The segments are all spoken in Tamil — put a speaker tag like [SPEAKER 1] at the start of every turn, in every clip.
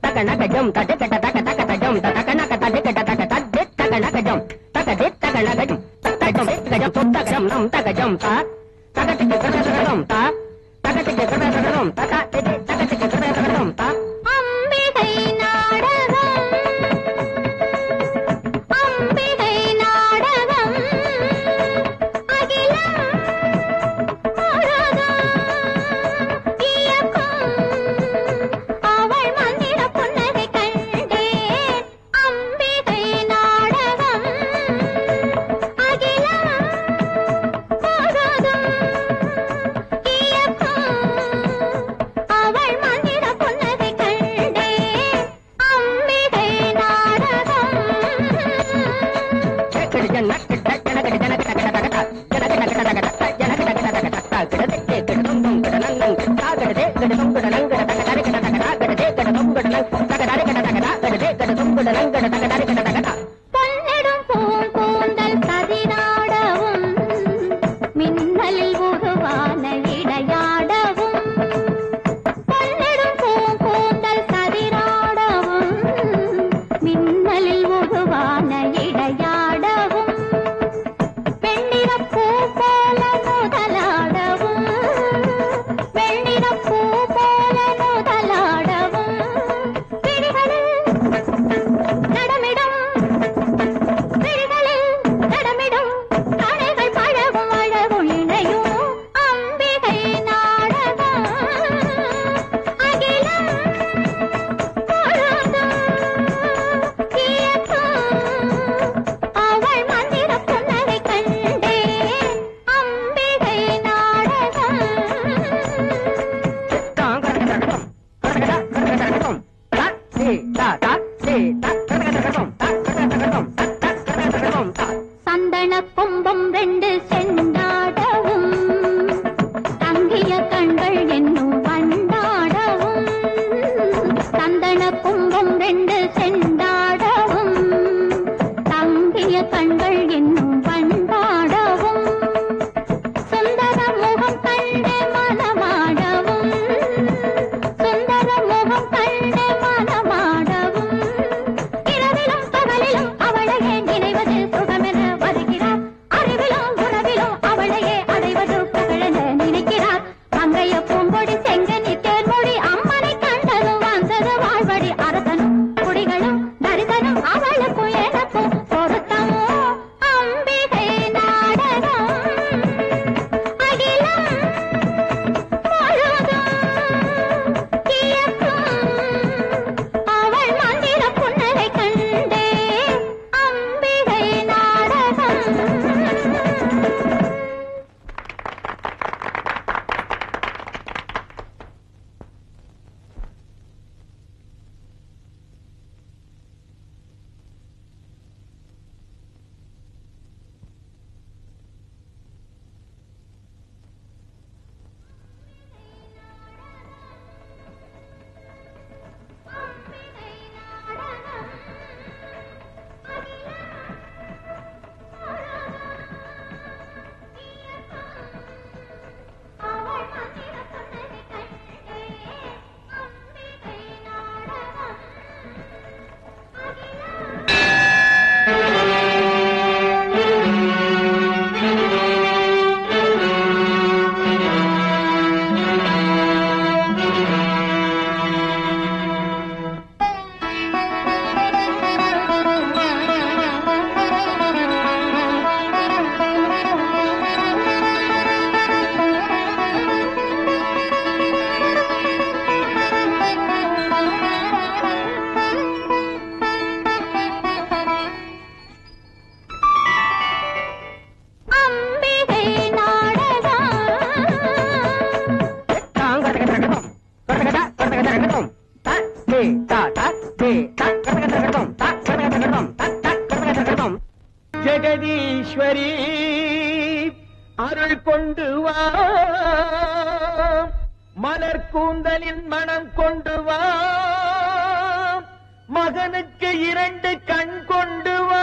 [SPEAKER 1] Takanakajam, tatakatakatakajam, takanakatakatakajam, takaditakanakajam, takajam, takajam, nam takajam, ta, takatikatakajam, ta, takatikatakajam, takatikatakajam, ta.
[SPEAKER 2] Ambigai நாடகம் அம்பிகை நாடகம் அகிலம் முழுதும் இயக்கும் அவள் மந்திர புன்னகை கண்டேன் அம்பிகை நாடகம் அகிலம் முழுதும் இயக்கும் அவள்
[SPEAKER 3] கூந்தலின் மனம் கொண்டு வா, மகனுக்கு 2 கண் கொண்டு வா.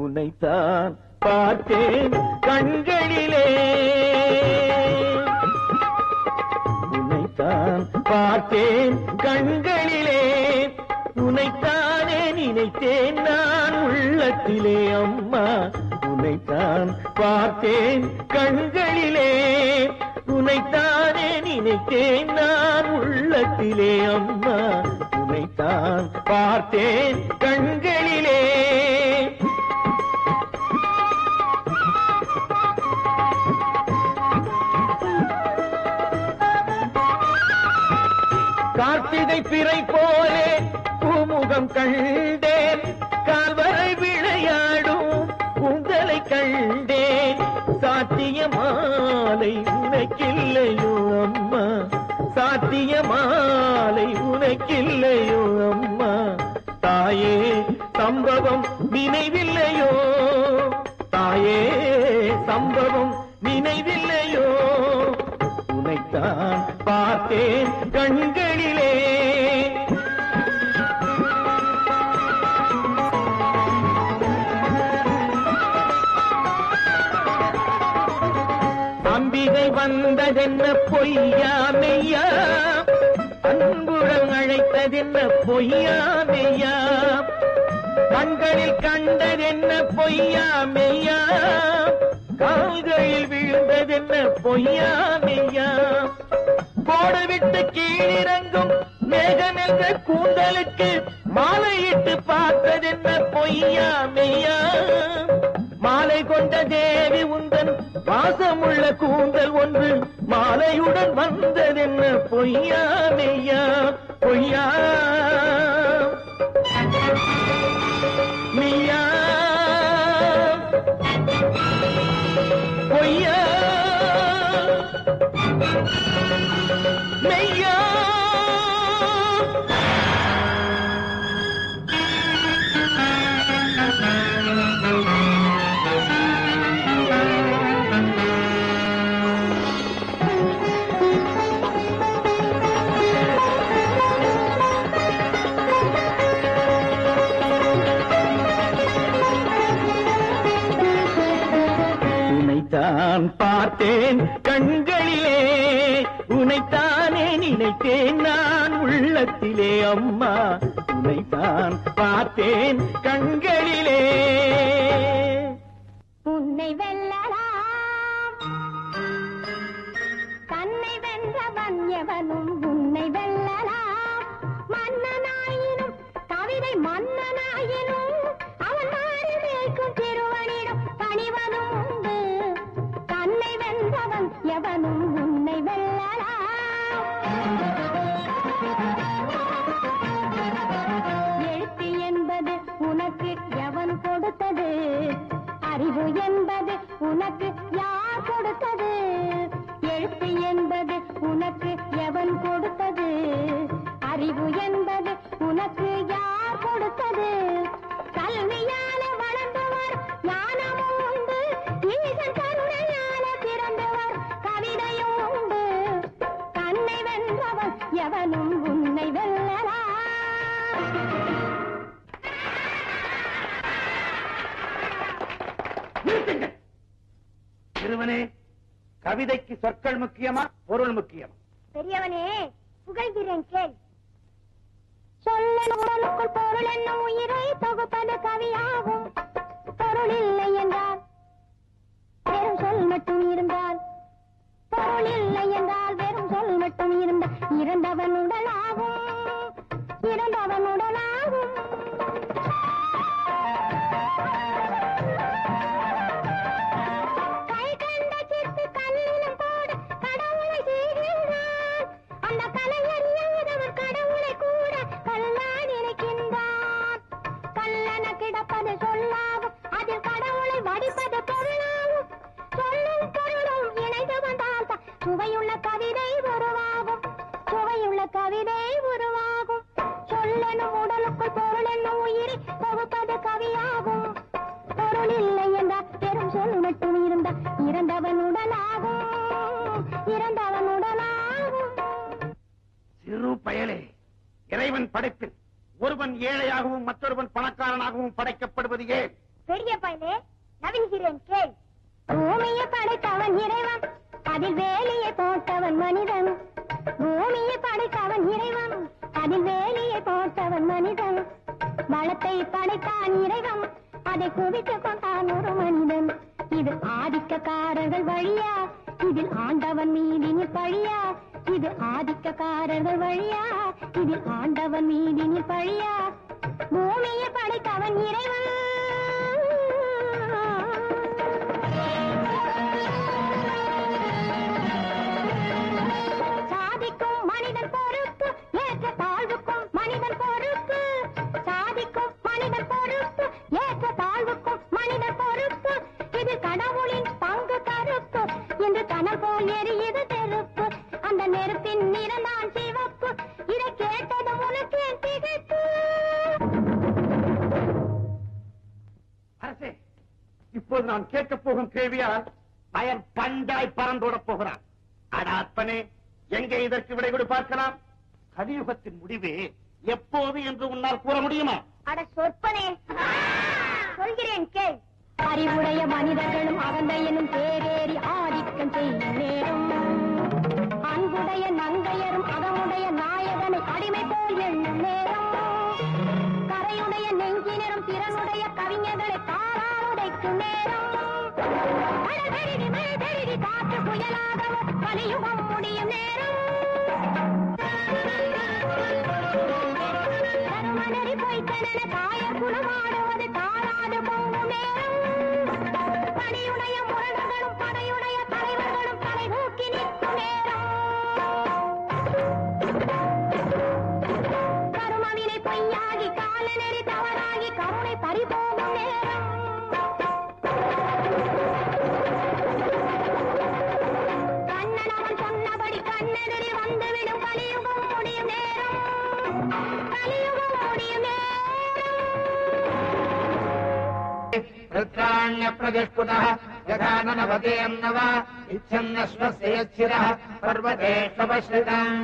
[SPEAKER 3] உன்னைத்தான் பார்த்தேன் கண்களிலே, உன்னைத்தான் பார்த்தேன் கண்களிலே, உன்னைத்தானே நினைத்தேன் நான் உள்ளத்திலே. அம்மா உன்னைத்தான் பார்த்தேன் கண்களிலே, உன்னைத்தானே நினைத்தேன் நான் உள்ளத்திலே. அம்மா உன்னைத்தான் பார்த்தேன் கண்களிலே. கார்த்திகை பிறை போலே பூமுகம் கண்டேன், கால்வரை விளையாடும் கூந்தலை கண்டேன். சாத்திய மாலை உனக்கில்லையோ அம்மா, சாத்திய மாலை உனக்கில்லையோ அம்மா. தாயே சம்பவம் நினைவில்லையோ, தாயே சம்பவம் நினைவில்லையோ. உன்னைத்தான் பார்த்தேன் கண்களிலே. அம்பிகை வந்ததென்ன பொய்யா மெய்யா, அன்புடன் அழைத்ததென்ன பொய்யா மெய்யா, கண்களில் கண்டதென்ன பொய்யா மெய்யா, கால்களில் விழுந்ததென்ன பொய்யா மெய்யா. கோடுவிட்டு கீழிறங்கும் மேகமென்ற கூந்தலுக்கு மாலையிட்டு பார்த்ததென்ன பொய்யா மெய்யா, மாலை கொண்ட தேவி உந்தன் வாசமுள்ள கூந்தல் ஒன்று மாலையுடன் வந்ததென்ன பொய்யா மெய்யா. பொய்யா மெய்யா, பொய்யா மெய்யா. உன்னைத்தான் பார்த்தேன் கண்களிலே, உன்னைத்தானே நினைத்தேன் நான் உள்ளத்திலே. அம்மா உன்னைத்தான் பார்த்தேன் கண்களிலே.
[SPEAKER 2] உன்னை வெல்லலாம் தன்னை வென்றவன் எவனும் உன்னை வெல்லலாம். மன்னனாயினும் கவிதை மன்னனாயினும் அவன் மாறி மேய்க்கும் திருவனிடம் பணிவதும் உண்டு. தன்னை வென்றவன் எவனும் உன்னை வெல்லலாம். எழுத்து என்பது உனக்கு எவன் கொடுத்தது, அறிவு என்பது உனக்கு யார் கொடுத்தது. எழுத்து என்பது உனக்கு எவன் கொடுத்தது, அறிவு என்பது உனக்கு யார் கொடுத்தது. கல்வியால வளர்ந்தவர் ஞானமும் உண்டு, ஈசன் கருணையால பிறந்தவர் கவிதையும் உண்டு. தன்னை வென்றவன் எவனும் உன்னை வெல்லலாம்.
[SPEAKER 3] சிறுவனே, கவிதைக்கு சொற்கள் முக்கியமா பொருள் முக்கியமா?
[SPEAKER 2] பெரியவனே புகழ்கிறேன் கேள். சொல்லன் உடலுக்குள் பொருள் என்னும் உயிரை தொகுப்பது கவியாகும். பொருள் இல்லை என்றால் வெறும் சொல் மட்டும் இருந்தால், பொருள் இல்லை என்றால் வெறும் சொல் மட்டும் இருந்தால் இறந்தவன் உடலாகும், இறந்தவன் உடலாகும். கை கண்ட சித்து கல்லிலும் போடு கடவுளை செய்கின்றான். அந்த கலையறியாதவர் கடவுளை கூட கல்லான் இருக்கின்றான். கல்லன கிடப்பது சொல்லாகும், அதில் கடவுளை வடிப்பது பொருளாகும். சொல்லும் பொருளும் இணைந்து வந்தால் சுவையுள்ள கவிதை
[SPEAKER 3] சிறு பயலே, இறைவன் படைப்பில் ஒருவன் ஏழையாகவும் மற்றொருவன் பணக்காரனாகவும் படைக்கப்படுவது ஏன்?
[SPEAKER 2] பெரிய பயலே, நவீகிறேன் கேள். பூமியை படைத்தவன் இறைவன், அதில் வேலியை போட்டவன் மனிதன். பூமியை படைத்தவன் இறைவன், அதில் வேலியை போட்டவன் மனிதன். வளத்தை படைத்தான் இறைவன், அதை குவித்துக் கொண்டான் ஒரு மனிதன். இது ஆதிக்கக்காரர்கள் வழியா, இதில் ஆண்டவன் மீதினில் பழியா. இது ஆதிக்கக்காரர்கள் வழியா, இதில் ஆண்டவன் மீதினில் பழியா. பூமியை படைத்தவன் இறைவன். சாதிக்கும் மனிதன் பொறுப்பு, ஏற்ற தாழ்வுக்கும் மனிதன் பொறுப்பு. சாதிக்கும் மனிதன் பொறுப்பு, ஏற்ற தாழ்வுக்கும் மனிதன் பொறுப்பு. இது கடவுளின் பங்கு கருப்பு, என்று கனல் போல் எரியுது நெருப்பு. அந்த நெருப்பின் நிறந்தான் சிவப்பு, இதை கேட்டது உனக்கு திகைப்பு.
[SPEAKER 3] அரசே, இப்போது நான் கேட்கப் போகும் கேள்வியால் பயன் பண்டாய் பறந்தோடப் போகிறான். அடாப்பனே, எங்கே இதற்கு விடை கொடு பார்க்கலாம்? கலியுகத்தின் முடிவே எப்போது என்று உன்னால் கூற முடியுமா?
[SPEAKER 2] அட சொற்பனே, சொல்கிறேன் கேள். அறிவுடைய மனிதர்களும் அகந்தையனும் தேரேறி ஆதிக்கம் செய்யும் நேரம். அன்புடைய நங்கையரும் அகமுடைய நாயகனை அடிமை போல் எண்ணும் நேரம். கரையுடைய நெஞ்சினரும் திறனுடைய கவிஞர்களை தாரால் உடைக்கும் நேரம். காற்று புயலாகவும் கலியுகம் முடியும் நேரம். தருமனரி பொய்த்தன தாய குலமாடுவது தாராது போகும் நேரம். பணியுடைய முரடர்களும் படையுடைய தலைவர்களும் தலை தூக்கி நிற்கும் நேரம். கருமவினை பொய்யாகி காலநெறி தவறாகி கருணை பறிபோகும் நேரம். கண்ணன் அவன் சொன்னபடி கண்ணெதிரி வந்துவிடும் கலியுகம் முடியும் நேரம். கலியுகம் முடியும் நேரம்.
[SPEAKER 4] பிரதிஷ்புதः यथा ननवते अन्नव इच्छन्नश्वस्य यच्छिरः पर्वतेष्वपश्रितम्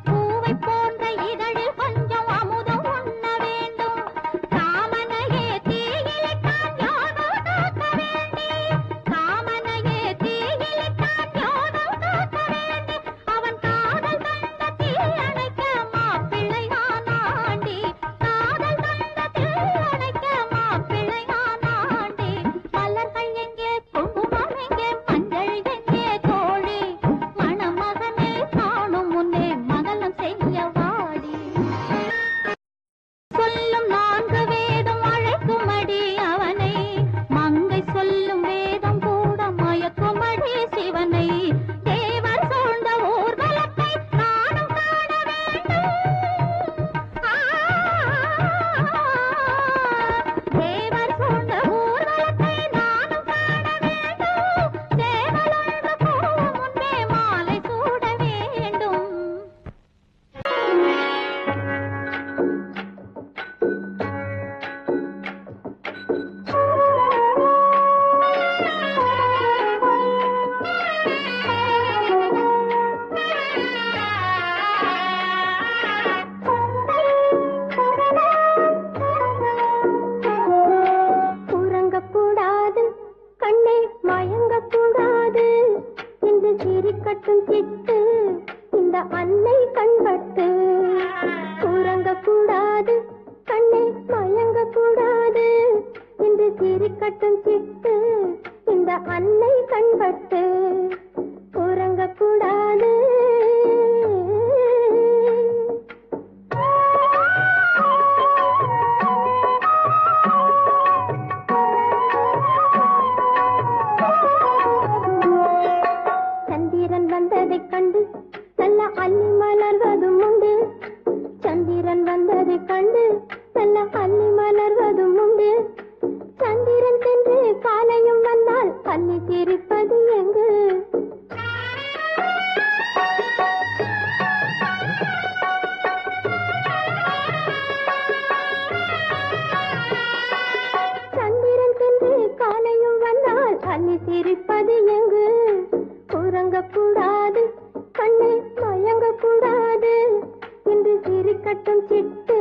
[SPEAKER 2] பூவை போன்ற கண்பட்டு உறங்க கூடாது கண்ணை மயங்க கூடாது இன்று சிரிக்கட்டும் சிட்டு இந்த அன்னை கண்பட்டு உறங்க கூடாது. சந்திரன் வந்ததைக் கண்டு நல்ல அள்ளி மலர்வதும் உண்டு. சந்திரன் வந்ததைக் கண்டு நல்ல அள்ளி மலர்வதும் உண்டு. சந்திரன் சென்று காலையும் வந்தால் அள்ளி சிரிப்பது எங்கு? சந்திரன் சென்று காலையும் வந்தால் அள்ளி சிரிப்பது எங்கு? உறங்கக்கூடாது கண்ணை மயங்கக்கூடாது என்று சிரிக்கட்டும் சிட்டு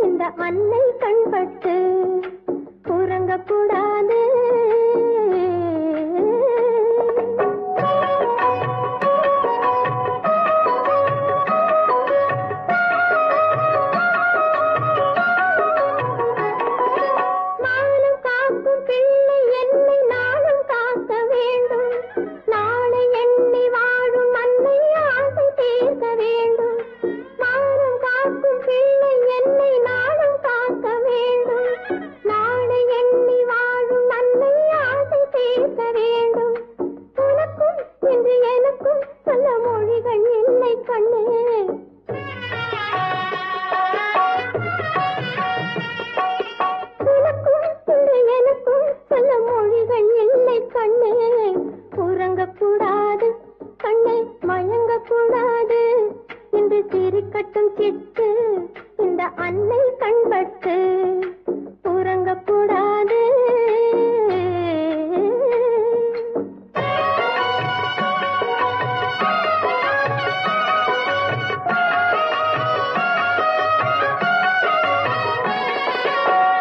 [SPEAKER 2] இந்த அன்னை கண்பட்டு உறங்கக்கூடாது. நானும் காக்கும் பிள்ளை என்னை நானும் காக்க வேண்டும். நாளை எண்ணி வாழும் அன்னை ஆசை தீர்க்க வேண்டும். நானும் காக்கும் பிள்ளை என்னை நானும் காக்க வேண்டும். நாளை எண்ணி வாழும் அன்னை ஆசை தீர்க்க வேண்டும். உனக்கும் என்று எனக்கும் சொல்ல மொழிகள் இல்லை கண்ணே. உனக்கும் என்று எனக்கும் சொல்ல மொழிகள் இல்லை கண்ணே. உறங்கக்கூடாது கண்ணை மயங்கக்கூடாது என்று சிரிக்கட்டும் சிட்டு இந்த அன்னை கண்பட்டு உறங்கக்கூடாது.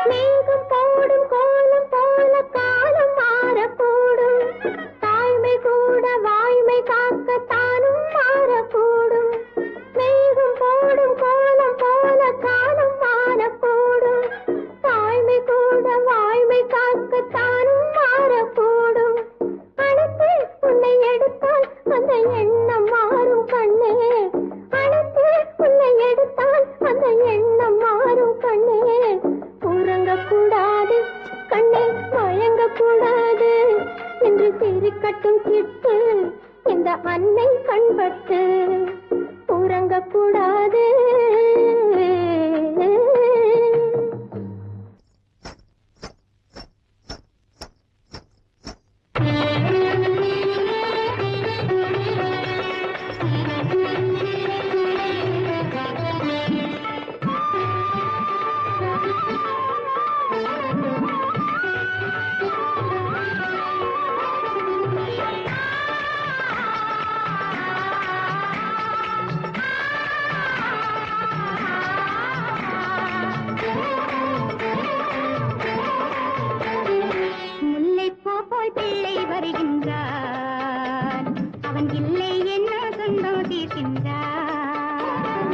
[SPEAKER 2] மேகம் போடும் கோலம் போல காலம் மாறக்கூடும். தாய்மை கூட வாய்மை காக்க தானும் மாறக்கூடும். மேகம் போடும் கோலம் போல காலம் மாறக்கூடும். தாய்மை கூட வாய்மை காக்க தானும் மாறக்கூடும். அணைத்து உன்னை எடுத்தால் அந்த எண்ணம் மாறும் கண்ணே. அணைத்து உன்னை எடுத்தால் அந்த எண்ணம் மாறும் கண்ணே. உறங்கக்கூடாது கண்ணை மயங்கக்கூடாது என்று சிரிக்கட்டும் சிட்டு இந்த அன்னை கண்பட்டு உறங்கக்கூடாது. முல்லைப்பூ போல் பிள்ளை வருகின்றான். அவன் இல்லை என்ன சொந்தம் தீர்க்கின்றான்.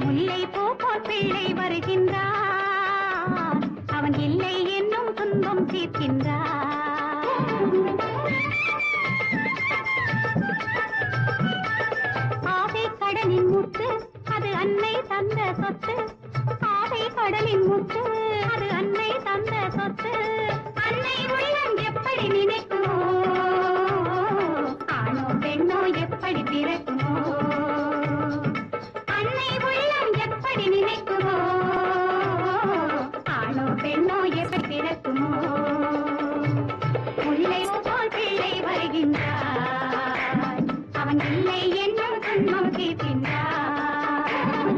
[SPEAKER 2] முல்லைப்பூ போல் பிள்ளை வருகின்றான். அவன் இல்லை என்னும் துன்பம் தீர்க்கின்றான். ஆசை கடலின் முத்து அது அன்னை தந்த சொத்து. ஆசை கடலின் முத்து அது அன்னை தந்த சொத்து. அன்னை உள்ளம் எப்படி நினைக்குமோ? ஆணோ பெண்ணோ எப்படி பிறக்குமோ? அன்னை உள்ளம் எப்படி நினைக்குமோ? ஆணோ பெண்ணோ எப்படி பிறக்குமோ? முல்லை போல் பிள்ளை வருகின்றான். அவன் இல்லை என்னும் துன்பம் தீர்க்கின்றான்.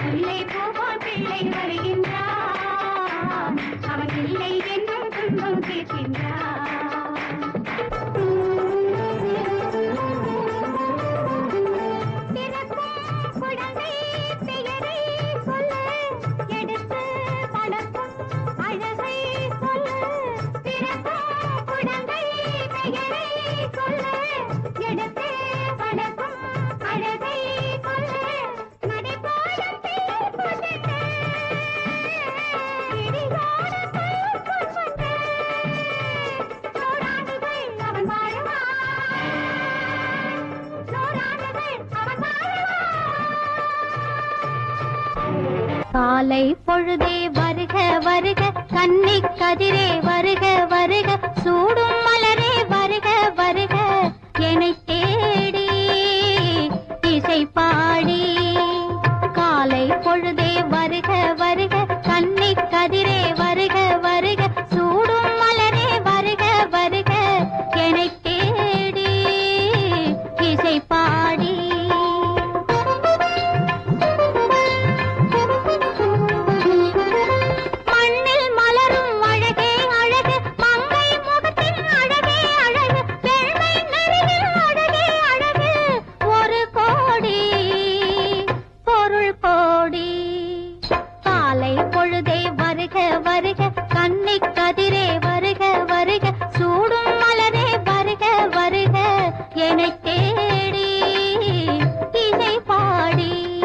[SPEAKER 2] முல்லை போல் பிள்ளை வருகின்றான். அவன் இல்லை என்னும் துன்பம் தீர்க்கின்றான். காலை பொழுதே வருக வருக கன்னிக் கதிரே வருக வருக சூடும் மலரே வருக வருக என்னை தேடி இசை பாடி காலை பொழுதே வருக வருக கன்னிக் கதிரே வருக வருக சூடும் மலரே வருக வருக என்னை தேடி இசை பாடி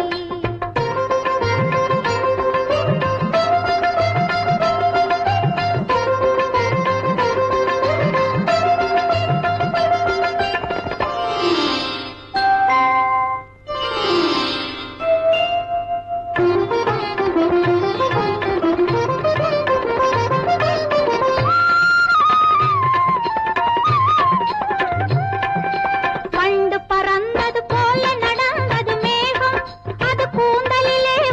[SPEAKER 2] வருக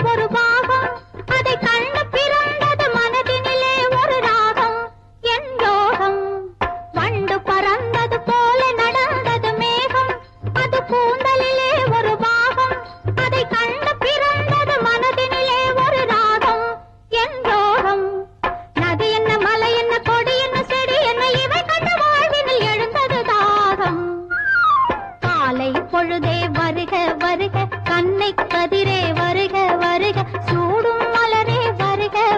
[SPEAKER 2] கன்னிக் கதிரே வருக வருக சூடும்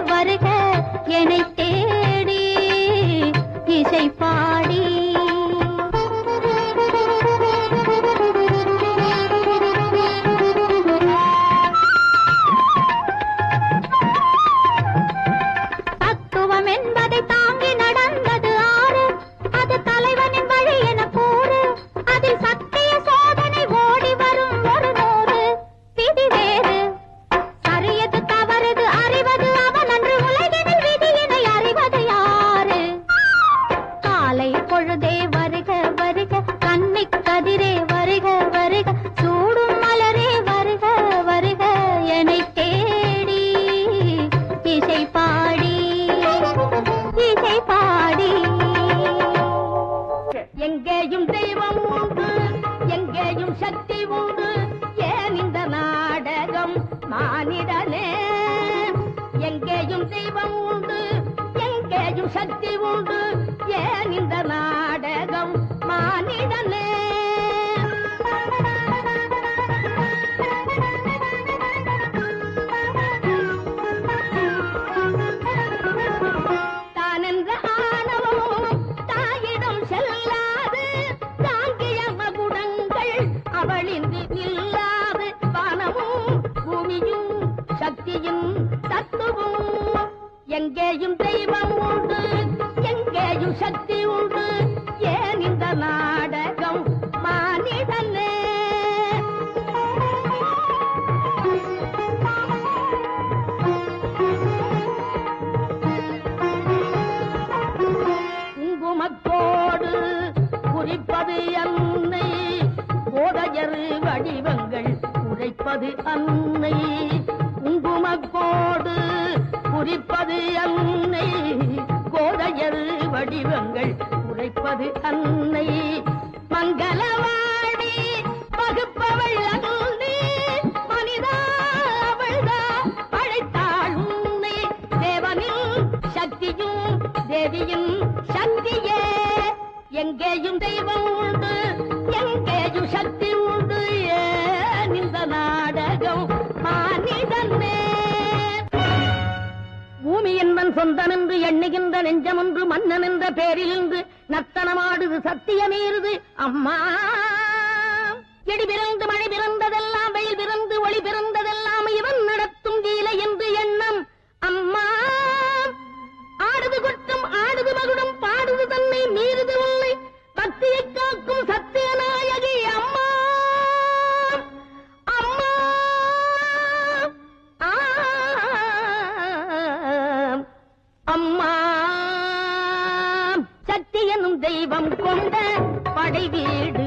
[SPEAKER 2] மலரே வருக வருக என்னை தேடி இசை பாடி எங்கேயும் தெய்வம் உண்டு எங்கேயும் சக்தி உண்டு ஏன் இந்த நாடகம் மானிடனே குங்குமத்தோடு குறிப்பது அன்னை கோடையரு வடிவங்கள் உரைப்பது அன்னை குங்குமத்தோடு குறிப்பது அன்னை கோடையரு வடிவங்கள் உரைப்பது அன்னை மங்களவாடி பகுப்பவள் அன்னை மனிதா அவள்தா அழைத்தாள் உன்னை தேவனின் சக்தியும் தேவியின் சக்தியே எங்கேயும் தெய்வம் உண்டு எங்கேயும் சக்தி உண்டு ஏன் இந்த நாடகம் மானிடனே பூமி என்பன் சொந்தன் என்று எண்ணுகின்ற நெஞ்சம் என்று மன்னன் என்ற பேரில் இன்று நர்த்தனமாடுது சத்தியமீறுது அம்மா இடி பிறந்து மழை பிறந்ததெல்லாம் வெயில் பிறந்து ஒளி பிறந்ததெல்லாம் இவன் நடத்தும் லீலை என்று எண்ணம் அம்மா ஆடுது குற்றம் ஆடுது மகுடம் பாடுது தன்னை மீறுது உன்னை பக்தியை காக்கும் சத்தியநாயகி அம்மா அம்மா
[SPEAKER 1] கொண்ட படை வீடு.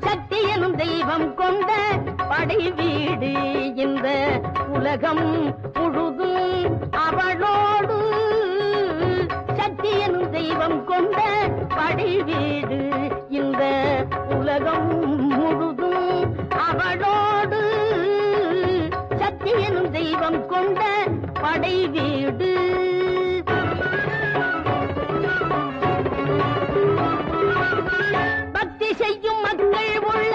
[SPEAKER 1] சக்தி எனும் தெய்வம் கொண்ட படை வீடு. இந்த உலகம் முழுதும் அவளோடு. சக்தி எனும் தெய்வம் கொண்ட படை வீடு. இந்த உலகம் முழுதும் அவளோடு. சக்தி எனும் தெய்வம் கொண்ட படை வீடு. பக்தி செய்யும் மக்கள் உள்ள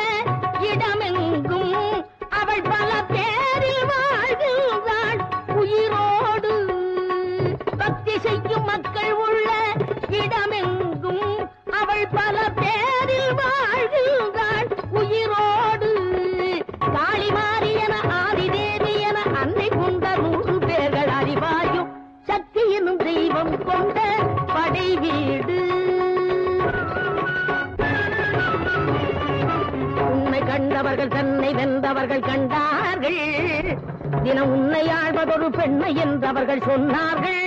[SPEAKER 1] இடமெங்கும் அவள் பல பேரில் வாழ்கிறாள் உயிரோடு. பக்தி செய்யும் மக்கள் உள்ள இடமெங்கும் அவள் பல பேரில் வாழ்கிறாள் உயிரோடு. காளி மாரியன ஆதிதேவி என அன்னை கொண்ட 100 பேர்கள் அறிவாயும் சக்தி எனும் தெய்வம் கொண்ட படை வீடு. உன்னை கண்டவர்கள் தன்னை வென்றவர்கள் கண்டார்கள். தினம் உன்னை ஆழ்வதொரு பெண்ணை என்றவர்கள் சொன்னார்கள்.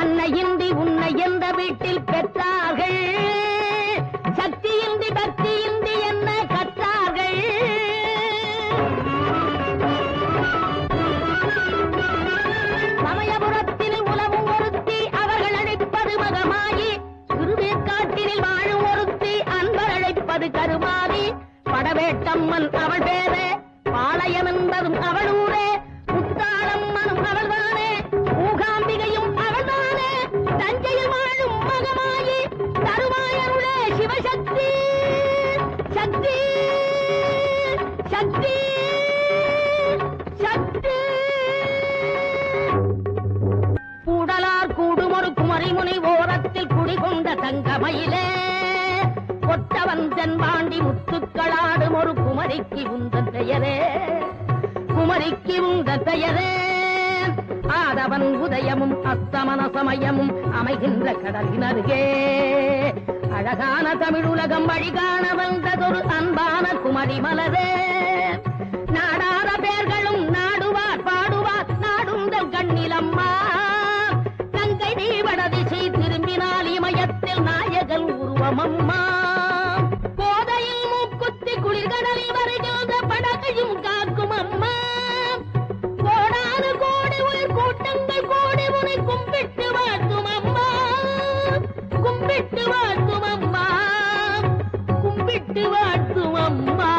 [SPEAKER 1] அன்னையின்றி உன்னை எந்த வீட்டில் பெற்றார்கள். சக்தியின்றி பக்தியின்றி என்ன கற்றார்கள். சமயபுரத்தில் உலவும் ஒருத்தி அவர்கள் அழைப்பது மகமாயி. திருவேற்காட்டினில் வாழும் ஒருத்தி அன்பர் அழைப்பது கருமாதி. படவேட்டம்மன் அவள் பேரே, பாளையம் என்பதும் அவள் ஊரே. முத்தாளம்மனும் அவள்தானே, மூகாம்பிகையும் அவள்தானே. தஞ்சையில் வாழும் மகமாயி தருமாயருளே சிவசக்தி. சக்தி சக்தி சக்தி. கூடலார் கூடும் ஒரு குமரிமுனை ஓரத்தில் குடிகொண்ட தங்கமயிலே. கொட்டவன் தென்பாண்டி முத்துக்களாடும் ஒரு குமரிக்கு உந்தன் பெயரே. குமரிக்கு உந்தன் பெயரே. ஆதவன் உதயமும் அஸ்தமன சமயமும் அமைகின்ற கடலின் அருகே. அழகான தமிழ் உலகம் வழிகாண வந்ததொரு அன்பான குமரி மலரே. நாடாத பேர்களும் நாடுவார் பாடுவார் நாடுந்தல் கண்ணிலம்மா. கங்கை நீவட திசை திரும்பினால் இமயத்தில் நாயகன் உருவமம்மா. போதையில் மூக்குத்தி குளிர்கடலில் வருகின்ற படகையும் காக்கும் அம்மா. கோடானு கோடி உயிர் கூட்டங்கள் கோடி உனை கும்பிட்டு வாழ்த்தும் அம்மா. கும்பிட்டு வாழ்த்தும் அம்மா. கும்பிட்டு வாழ்த்தும் அம்மா.